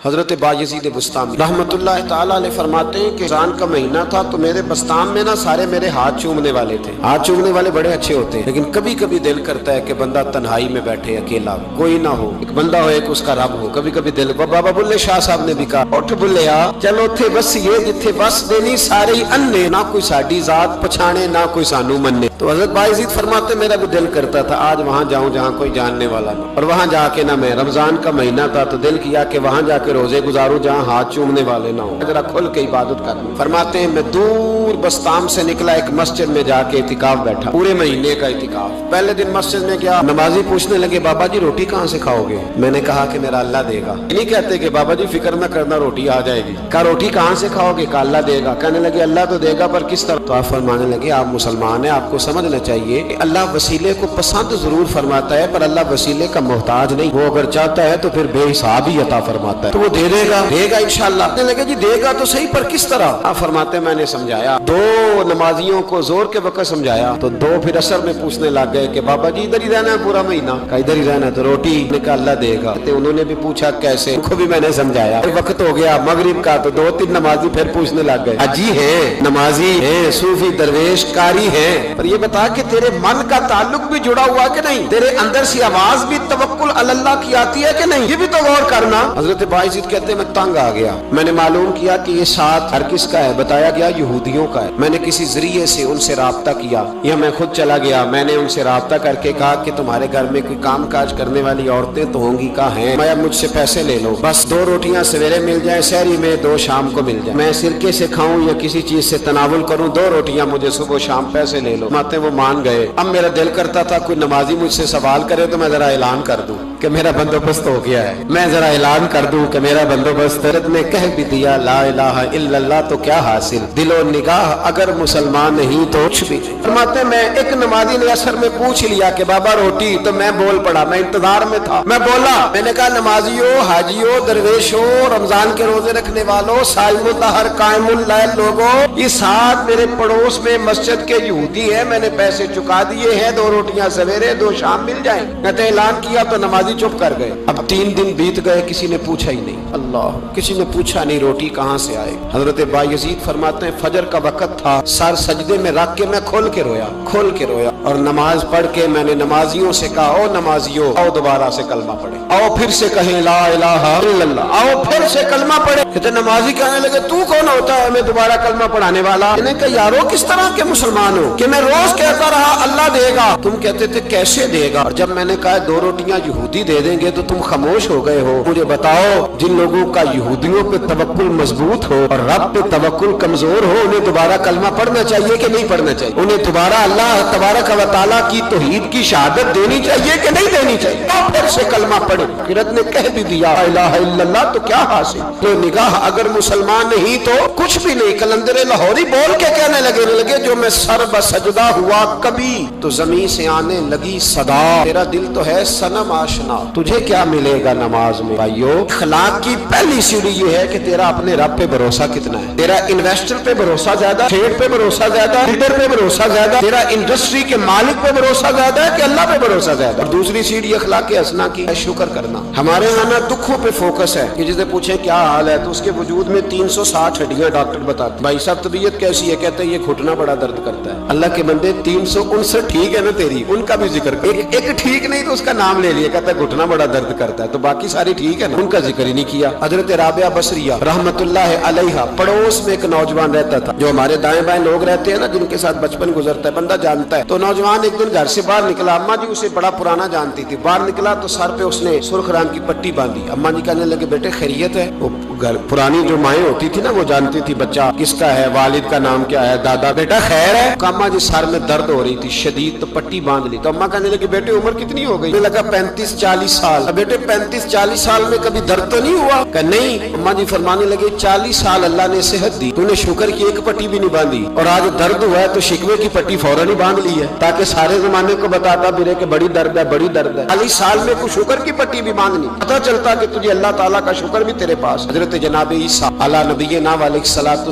حضرت بایزید بستامی رحمتullah تعالی علیہ فرماتے ہیں کہ رمضان کا مہینہ تھا تو میرے بستان میں نا سارے میرے ہاتھ چومنے والے تھے. ہاتھ چومنے والے بڑے اچھے ہوتے ہیں، لیکن کبھی کبھی دل کرتا ہے کہ بندہ تنہائی میں بیٹھے اکیلا، کوئی نہ ہو، ایک بندہ ہو ایک اس کا رب ہو. کبھی کبھی دل بابا بلے شاہ صاحب نے بھی کہا اٹھ بلیا چلو تھے بس یہ جتھے بس دینی سارے ہی انے، نہ کوئی ساڈی ذات پچھانے نہ کوئی سانو مننے. تو حضرت بایزید فرماتے میرا بھی دل کرتا تھا آج وہاں جاؤں جہاں کوئی جاننے والا نہ، اور وہاں جا کے نہ میں رمضان کا مہینہ تھا تو دل کیا کہ وہاں جا کے روزے گزاروں جہاں ہاتھ چومنے والے نہ ہوں، ذرا کھل کے عبادت کروں. فرماتے ہیں میں دور بستام سے نکلا، ایک مسجد میں جا کے اعتکاف بیٹھا، پورے مہینے کا اعتکاف. پہلے دن مسجد میں گیا، نمازی پوچھنے لگے بابا جی روٹی کہاں سے کھاؤ گے؟ میں نے کہا کہ میرا اللہ دے گا. نہیں کہتے کہ بابا جی فکر نہ کرنا روٹی آ جائے گی. کہا روٹی کہاں سے کھاؤ گے؟ کہا اللہ دے گا. کہنے لگے اللہ تو دے گا پر کس طرح؟ تو آپ فرمانے لگے آپ مسلمان ہیں، آپ کو سمجھنا چاہیے کہ اللہ وسیلے کو پسند ضرور فرماتا ہے پر اللہ وسیلے کا محتاج نہیں. وہ اگر چاہتا ہے تو پھر بے حساب ہی عطا فرماتا ہے، تو وہ دے دے گا انشاءاللہ. کہنے لگے جی دے گا تو صحیح پر کس طرح؟ آپ فرماتے ہیں میں نے سمجھایا، دو نمازیوں کو زور کے وقت سمجھایا تو دو پھر اثر میں پوچھنے لگ گئے کہ بابا جی ادھر ہی رہنا ہے پورا مہینہ؟ کہا ادھر ہی رہنا ہے. تو روٹی نے کہا اللہ دے گا. انہوں نے بھی پوچھا کیسے؟ ان کو بھی میں نے سمجھایا. وقت ہو گیا مغرب کا تو دو تین نمازی پھر پوچھنے لگ گئے حجی ہے، نمازی ہے، صوفی درویش قاری ہے، پر یہ بتا کہ تیرے من کا تعلق بھی جڑا ہوا کہ نہیں؟ تیرے اندر سے آواز بھی توکل علی اللہ کی آتی ہے کہ نہیں؟ یہ بھی تو غور کرنا. حضرت بایزید کہتے ہیں میں تنگ آ گیا. میں نے معلوم کیا کہ یہ ساتھ ہر کس کا ہے؟ بتایا گیا یہودیوں کا ہے. میں نے کسی ذریعے سے ان سے رابطہ کیا یا میں خود چلا گیا. میں نے ان سے رابطہ کر کے کہا کہ تمہارے گھر میں کوئی کام کاج کرنے والی عورتیں تو ہوں گی؟ کہا ہیں. میں مجھ سے پیسے لے لو، بس 2 روٹیاں سویرے مل جائیں سحری میں، 2 شام کو مل جائیں. میں سرکے سے کھاؤں یا کسی چیز سے تناول کروں، 2 روٹیاں مجھے صبح شام پیسے لے لو. ماتے وہ مان گئے. اب میرا دل کرتا تھا کوئی نمازی مجھ سے سوال کرے تو میں ذرا اعلان کر دوں کہ میرا بندوبست ہو گیا ہے، میں ذرا اعلان کر دوں کہ میرا بندوبست. حضرت نے کہہ بھی دیا لا الہ الا اللہ تو کیا حاصل، دل و نگاہ اگر مسلمان نہیں تو کچھ بھی. فرماتے میں ایک نمازی نے اثر میں پوچھ لیا کہ بابا روٹی، تو میں بول پڑا، میں انتظار میں تھا. میں بولا، میں نے کہا نمازیوں، حاجیوں، درویشوں، رمضان کے روزے رکھنے والوں، صائم الدہر قائم اللیل لوگوں، یہ ساتھ میرے پڑوس میں مسجد کے یہودی ہیں، میں نے پیسے چکا دیے ہیں، 2 روٹیاں سویرے 2 شام مل جائیں. میں نے اعلان کیا تو نمازی چپ کر گئے. اب 3 دن بیت گئے، کسی نے پوچھا ہی نہیں. اللہ، کسی نے پوچھا نہیں روٹی کہاں سے آئے. حضرت بایزید فرماتے ہیں فجر کا وقت تھا، سر سجدے میں رکھ کے میں کھول کے رویا اور نماز پڑھ کے میں نے نمازیوں سے کہا او نمازیوں آؤ دوبارہ سے کلمہ پڑھیں، آؤ پھر سے کہیں لا الہ الا اللہ، آؤ پھر سے کلمہ پڑھیں. کہتے نمازی کہنے لگے تو کون ہوتا ہے ہمیں دوبارہ کلمہ پڑھانے والا؟ میں نے کہا یارو کس طرح کے مسلمان ہو کہ میں روز کہتا رہا اللہ دے گا، تم کہتے تھے کیسے دے گا، اور جب میں نے کہا 2 روٹیاں یہودی دے دیں گے تو تم خاموش ہو گئے ہو. مجھے بتاؤ جن لوگوں کا یہودیوں پہ توکل مضبوط ہو اور رب پہ توکل کمزور ہو انہیں دوبارہ کلمہ پڑھنا چاہیے کہ نہیں پڑھنا چاہیے؟ انہیں دوبارہ اللہ تبارک و تعالیٰ کی توحید کی شہادت دینی چاہیے کہ نہیں دینی چاہیے؟ پھر سے کلمہ پڑھے. حضرت نے کہہ بھی دیا لا الہ الا اللہ تو کیا حاصل، تو نگاہ اگر مسلمان نہیں تو کچھ بھی نہیں. کلندر لاہوری بول کے کہنے لگے جو میں سر بسجدہ ہوا کبھی تو زمین سے آنے لگی صدا، تیرا دل تو ہے صنم آشنا، تجھے کیا ملے گا نماز میں؟ بھائیو اخلاق کی پہلی سیڑھی یہ ہے کہ تیرا اپنے رب پہ بھروسہ کتنا ہے. تیرا انویسٹر پہ بھروسہ زیادہ، ٹریڈ پہ بھروسہ زیادہ، لیڈر پہ بھروسہ زیادہ، تیرا انڈسٹری کے مالک پہ بھروسہ زیادہ ہے کہ اللہ پہ بھروسہ زیادہ؟ اور دوسری سیڑھی اخلاق حسنہ کی ہے شکر کرنا. ہمارے یہاں نا دکھوں پہ فوکس ہے کہ جسے پوچھیں کیا حال ہے تو اس کے وجود میں 360 ہڈیاں ڈاکٹر بتاتے ہیں. بھائی صاحب طبیعت کیسی ہے؟ کہتے ہیں یہ گھٹنا بڑا درد کرتا ہے. اللہ کے بندے 359 ٹھیک ہے نا تیری، ان کا بھی ذکر کر. ایک ٹھیک نہیں تو اس کا نام لے لیا، کہتا ہے گھٹنا بڑا درد کرتا ہے، تو باقی ساری ٹھیک ہے نا، ان کا ذکر ہی نہیں کیا. حضرت رابعہ بصریہ رحمت اللہ علیہا پڑوس میں ایک نوجوان رہتا تھا. جو ہمارے دائیں بائیں لوگ رہتے ہیں نا جن کے ساتھ بچپن گزرتا ہے بندہ جانتا ہے. تو نوجوان ایک دن گھر سے باہر نکلا، اماں جی اسے بڑا پرانا جانتی تھی. باہر نکلا تو سر پہ اس نے سرخ رنگ کی پٹی باندھی. اماں جی کہنے لگے بیٹے خیریت ہے؟ وہ گھر پرانی جو مائیں ہوتی تھی نا وہ جانتی تھی بچہ کس کا ہے، والد کا نام کیا ہے، دادا. بیٹا خیر ہے؟ اماں جی سر میں درد ہو رہی تھی شدید، تو پٹی باندھ لی. تو اماں کہنے لگی بیٹے عمر کتنی ہو گئی؟ لگا 35-40 سال. بیٹے 35-40 سال میں کبھی درد تو نہیں ہوا؟ کہ نہیں. اماں جی فرمانے لگے 40 سال اللہ نے صحت دی، تو نے شکر کی ایک پٹی بھی نہیں باندھی، اور آج درد ہوا ہے تو شکوے کی پٹی فوراً ہی باندھ لی ہے تاکہ سارے زمانے کو بتاتا پھرے کہ بڑی درد ہے بڑی درد ہے. 40 سال میں کوئی شکر کی پٹی بھی باندھنی، پتہ چلتا کہ تجھے اللہ تعالیٰ کا شکر بھی تیرے پاس. حضرت حضرت جناب عیسیٰ علی نبینا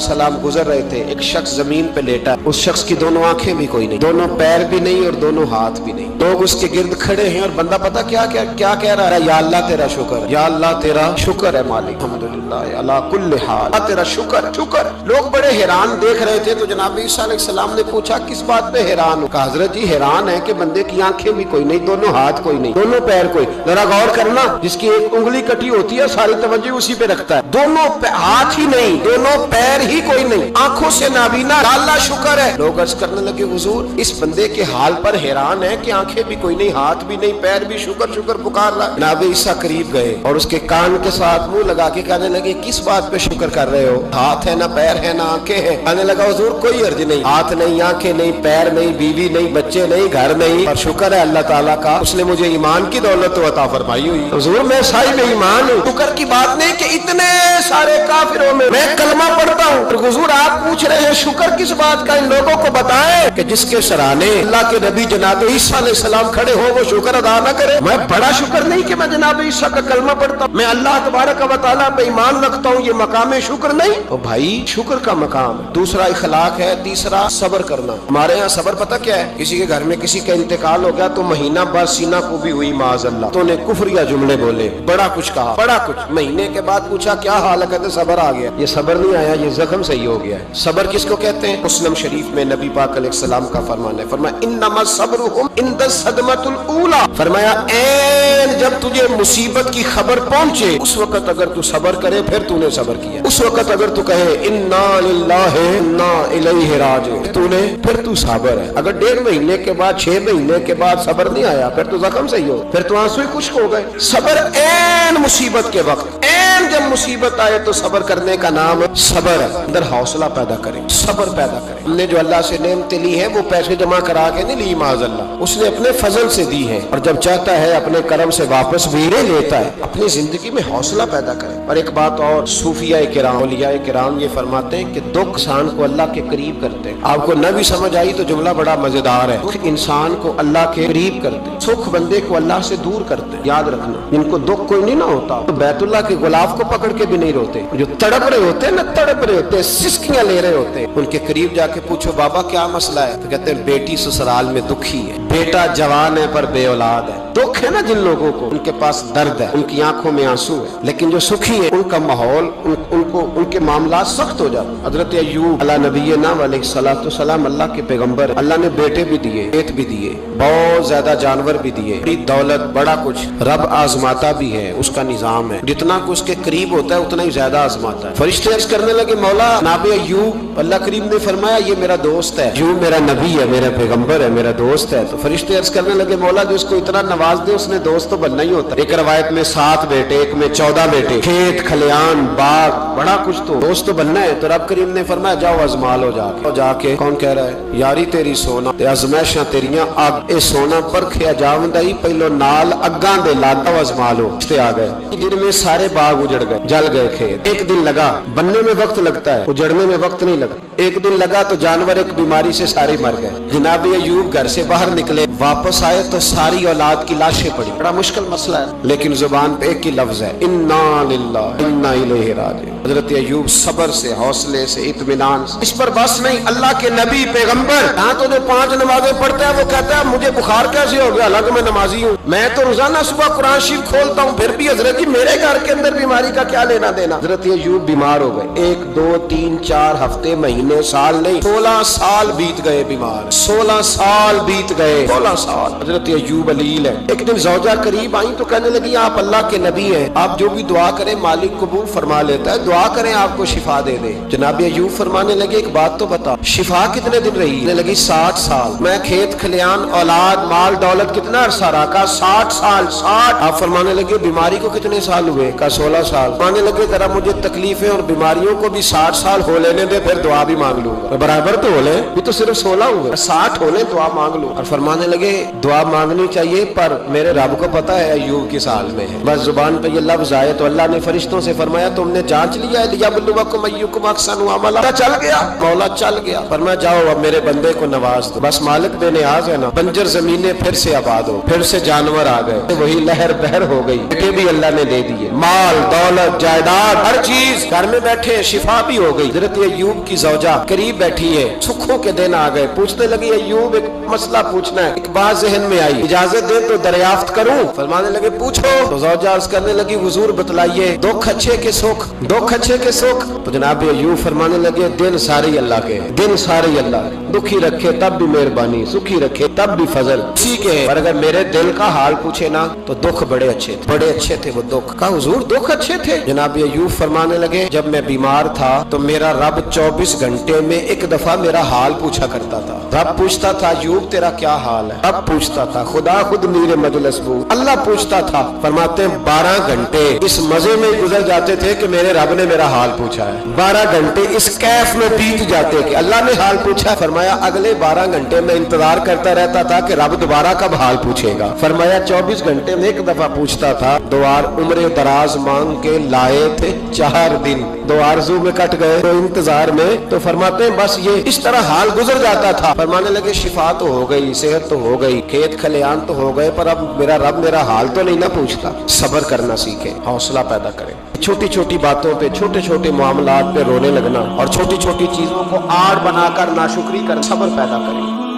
सलाम गुजर रहे थे। एक शख्स जमीन पे लेटा, उस शख्स की दोनों आंखें भी कोई नहीं, दोनों पैर भी नहीं और दोनों हाथ भी नहीं। लोग उसके गिर्द खड़े हैं और बंदा पता क्या क्या क्या कह रहा है, या अल्लाह तेरा शुक्र, या अल्लाह तेरा शुक्र है मालिक, अल्हम्दुलिल्लाह अला कुल्ल हाल, तेरा शुक्र शुक्र। लोग बड़े हैरान देख रहे थे। तो जनाब ईसा अलैहिस्सलाम ने पूछा किस बात पे हैरान हो? कहा हजरत जी हैरान है कि बंदे की आंखें भी कोई नहीं, दोनों हाथ कोई नहीं, दोनों पैर कोई। जरा गौर करना, जिसकी एक उंगली कटी होती है सारी तवज्जो उसी पे रखता है, दोनों हाथ ही नहीं, दोनों पैर ही कोई नहीं, आंखों से नाबीना, अल्लाह शुक्र है। लोग अर्ज करने लगे हुजूर इस बंदे के हाल पर हैरान है कि आंखें भी कोई नहीं, हाथ भी नहीं, पैर भी, शुक्र शुक्र पुकार रहा। जनाब ईसा करीब गए और उसके कान के साथ मुंह लगा के कहने लगे किस बात पे शुक्र कर रहे हो? हाथ है ना, पैर है ना, आंखें हैं। कहने लगा हुजूर कोई अर्ज नहीं, हाथ नहीं, आंखें नहीं, पैर नहीं, बीवी नहीं, बच्चे नहीं, घर नहीं, और शुक्र है अल्लाह ताला का, उसने मुझे ईमान की दौलत तो अता फरमाई हुई। हुजूर मैं साहिब ईमान हूँ। शुक्र की बात नहीं कि इतने सारे काफिरों में मैं कलमा पढ़ता हूँ। हुजूर आप पूछ रहे हैं शुक्र किस बात का? इन लोगों को बताएं कि जिसके सराहने अल्लाह के नबी जनाब ईसा अलैहिस्सलाम खड़े हो वो शुक्र अदा न करे। मैं बड़ा शुक्र नहीं कि मैं जनाब ईसा का कलमा पढ़ता हूँ, मैं अल्लाह तबारक व तआला पे ईमान रखता हूँ, ये मकाम शुक्र नहीं। तो भाई शुक्र का मकाम, दूसरा इखलाक है, तीसरा सब्र करना। हमारे यहाँ सब्र पता क्या है? किसी के घर में किसी का इंतकाल हो गया तो महीना बाद सीना को भी हुई माज़अल्लाह, तो उन्हें कुफ्र या जुमले बोले, बड़ा कुछ कहा, बड़ा कुछ। महीने के बाद पूछा क्या हाल है? कहते सब्र आ गया। ये सब्र नहीं आया, ये जख्म सही हो गया है। सब्र किसको कहते हैं? मुस्लिम शरीफ में नबी पाक अलैहिस्सलाम का फरमान है, फरमाया इन्नमा सब्रुहुम इंद सदमतुल ऊला, फरमाया ऐन जब तुझे मुसीबत की खबर पहुंचे उस वक्त अगर तू सब्र करे फिर तूने सब्र किया। उस वक्त अगर तू कहे इन्ना लिल्लाहि इन्ना इलैहि राजिऊन, तूने फिर तू सब्र है। अगर 1.5 महीने के बाद 6 महीने के बाद सब्र नहीं आया फिर तो जख्म सही हो, फिर तो आंसू ही खुश्क हो गए। सब्र ऐन मुसीबत के वक्त, ऐन जब मुसीबत आए तो सब्र करने का नाम सब्र है। अंदर हौसला पैदा करें, सब्र पैदा करें। हमने जो अल्लाह से नेमतें ली है वो पैसे जमा करा के नहीं ली, माज़अल्लाह उसने अपने फजल से दी है, और जब चाहता है अपने करम से वापस भी ले लेता है। अपनी जिंदगी में हौसला पैदा करें। और एक बात और, सूफिया किराम, औलिया किराम ये फरमाते हैं कि दुख इंसान को अल्लाह के करीब करते हैं। आपको न भी समझ आई तो जुमला बड़ा मजेदार है। दुख इंसान को अल्लाह के करीब करते हैं, सुख बंदे को अल्लाह से दूर करते हैं। याद रखना, जिनको दुख कोई नहीं ना होता तो बैतुल्लाह के गुलाब को पकड़ के भी नहीं रोते। जो तड़प रहे होते हैं ना, तड़प रहे होते हैं, सिसकियां ले रहे होते हैं, उनके करीब जाके पूछो बाबा क्या मसला है, तो कहते हैं बेटी ससुराल में दुखी है, बेटा जवान है पर बे औलाद है। दुख है ना जिन लोगों को, उनके पास दर्द है, उनकी आंखों में आंसू है। लेकिन जो सुखी है उनका माहौल, उनको उनके मामला सख्त हो जाते। हजरत अय्यूब अला नबीना अलैहिस्सलाम अल्लाह के पैगंबर, अल्लाह ने बेटे भी दिए, पेट भी दिए, बहुत ज्यादा जानवर भी दिए, बड़ी दौलत, बड़ा कुछ। रब आजमाता भी है, उसका निजाम है, जितना को उसके करीब होता है उतना ही ज्यादा आजमाता है। फरिश्ते अर्ज करने लगे मौला जनाब अय्यूब, अल्लाह करीम ने फरमाया ये मेरा दोस्त है, अय्यूब मेरा नबी है, मेरा पैगंबर है, मेरा दोस्त है। तो फरिश्ते अर्ज करने लगे मौला जो उसको इतना नवाज दे उसने दोस्त तो बनना ही होता है। एक रवायत में 7 बेटे, एक में 14 बेटे, खेत खलियान बाग, बड़ा कुछ, तो दोस्त तो बनना है। तो रब करीम ने फरमाया जाओ अजमा लो जाके। कौन कह रहा है? यारी तेरी सोना ते अजमैशां तेरियां अग, ए सोना परखिया जावंदा ही पहलो नाल अग्गां दे लागा अजमा लो। रिश्ते आ गए, जिनमें सारे बाग उजड़ गए, जल गए खेत। एक दिन लगा, बनने में वक्त लगता है, उजड़ने में वक्त नहीं लगता। एक दिन लगा तो जानवर एक बीमारी से सारे मर गए। जनाब अय्यूब घर से बाहर निकले, वापस आए तो सारी औलाद की लाशें पड़ी। बड़ा मुश्किल मसला है, लेकिन जुबान पे एक ही लफ्ज है, इन्ना लिल्लाहि इन्ना इलैहि राजिऊन। हजरत अय्यूब सब्र से, हौसले से, इत्मीनान से। इस पर बस नहीं, अल्लाह के नबी पैगंबर यहाँ तो जो 5 नमाजें पढ़ता है वो कहता है मुझे बुखार कैसे हो गया, हालांकि मैं नमाजी हूँ। मैं तो रोजाना सुबह कुरान शरीफ खोलता हूँ, फिर भी हजरत जी मेरे घर के अंदर बीमारी का क्या लेना देना। हजरत अय्यूब बीमार हो गए, 1 2 3 4 हफ्ते, महीने, साल नहीं, 16 साल बीत गए बीमार, 16 साल बीत गए, 16 साल। हजरत अय्यूब अलील है। एक दिन ज़ौजा करीब आई तो कहने लगी आप अल्लाह के नबी हैं, आप जो भी दुआ करें मालिक कबूल फरमा लेता है, दुआ करें आपको शिफा दे दे। जनाब अय्यूब फरमाने लगे एक बात तो बता, शिफा कितने दिन रही? कहने लगी 60 साल। मैं खेत खलियान, औलाद, माल दौलत कितना अरसा रहा? कहा 60 साल। 60। आप फरमाने लगे बीमारी को कितने साल हुए? कहा 16 साल। फरमाने लगे जरा मुझे तकलीफें और बीमारियों को भी 60 साल हो लेने दे, फिर दुआ भी मांग लूंगा। बराबर तो हो ले, ये तो सिर्फ 16 हुए, 60 हो ले दुआ मांग लूं। और फरमाने लगे दुआ मांगनी चाहिए पर मेरे रब को पता है अय्यूब किस हाल में है। बस जुबान पे ये लफ्ज आए तो अल्लाह ने फरिश्तों से फरमाया तुमने जांच लिया है, लियबलुवकुम अय्युकुम अहसनु अमला। चल गया, मौला चल गया। फरमाया जाओ अब मेरे बंदे को नवाज दो। बस मालिक बेनियाज है ना। बंजर जमीनें फिर से आबाद हो, फिर से जानवर आ गए, वही लहर बहर हो गई, बेटे भी अल्लाह ने दे दिए, माल दौलत जायदाद, हर चीज घर में बैठे शिफा भी हो गई। हजरत अय्यूब की ज़ौजा करीब बैठी है, सुखों के दिन आ गए, पूछने लगी अय्यूब एक मसला पूछना है। एक बात जहन में आई, इजाजत दे तो दरियाफ्त करूं? फरमाने लगे पूछो। तो ज़ौजा अर्ज करने लगी हुजूर बतलाइए दुख अच्छे के सुख, दुख अच्छे के सुख। तो जनाब अय्यूब फरमाने लगे दिन सारे अल्लाह के, दिन सारे अल्लाह, दुखी रखे तब भी मेहरबानी, सुखी रखे तब भी फजल उसी के है। पर अगर मेरे दिल का हाल पूछे ना तो दुख बड़े अच्छे थे, बड़े अच्छे थे वो दुख। कहा हुजूर दुख अच्छे थे? जनाब अय्यूब फरमाने लगे जब मैं बीमार था तो मेरा रब 24 घंटे में एक दफा मेरा हाल पूछा करता था। रब पूछता था अय्यूब तेरा क्या हाल है? रब पूछता था, खुदा खुद मीरे मजलिस बू, अल्लाह पूछता था। फरमाते 12 घंटे इस मजे में गुजर जाते थे कि मेरे रब ने मेरा हाल पूछा है। 12 घंटे इस कैफ में बीत जाते कि अल्लाह ने हाल पूछा। फरमाया अगले 12 घंटे में इंतजार करता रहता था कि रब दोबारा कब हाल पूछेगा। फरमाया 24 घंटे में एक दफा पूछता था। दो उम्र दराज मांग के लाए थे 4 दिन, 2 आरज़ू में कट गए तो इंतजार में। तो फरमाते हैं बस ये इस तरह हाल गुजर जाता था। फरमाने लगे शिफा तो हो गई, सेहत तो हो गई, खेत खलियान तो हो गए, पर अब मेरा रब मेरा हाल तो नहीं ना पूछता। सब्र करना सीखे, हौसला पैदा करें। छोटी छोटी बातों पे, छोटे छोटे मामलात पे रोने लगना और छोटी छोटी चीजों को आड़ बनाकर नाशुक्री कर सब्र पैदा करें।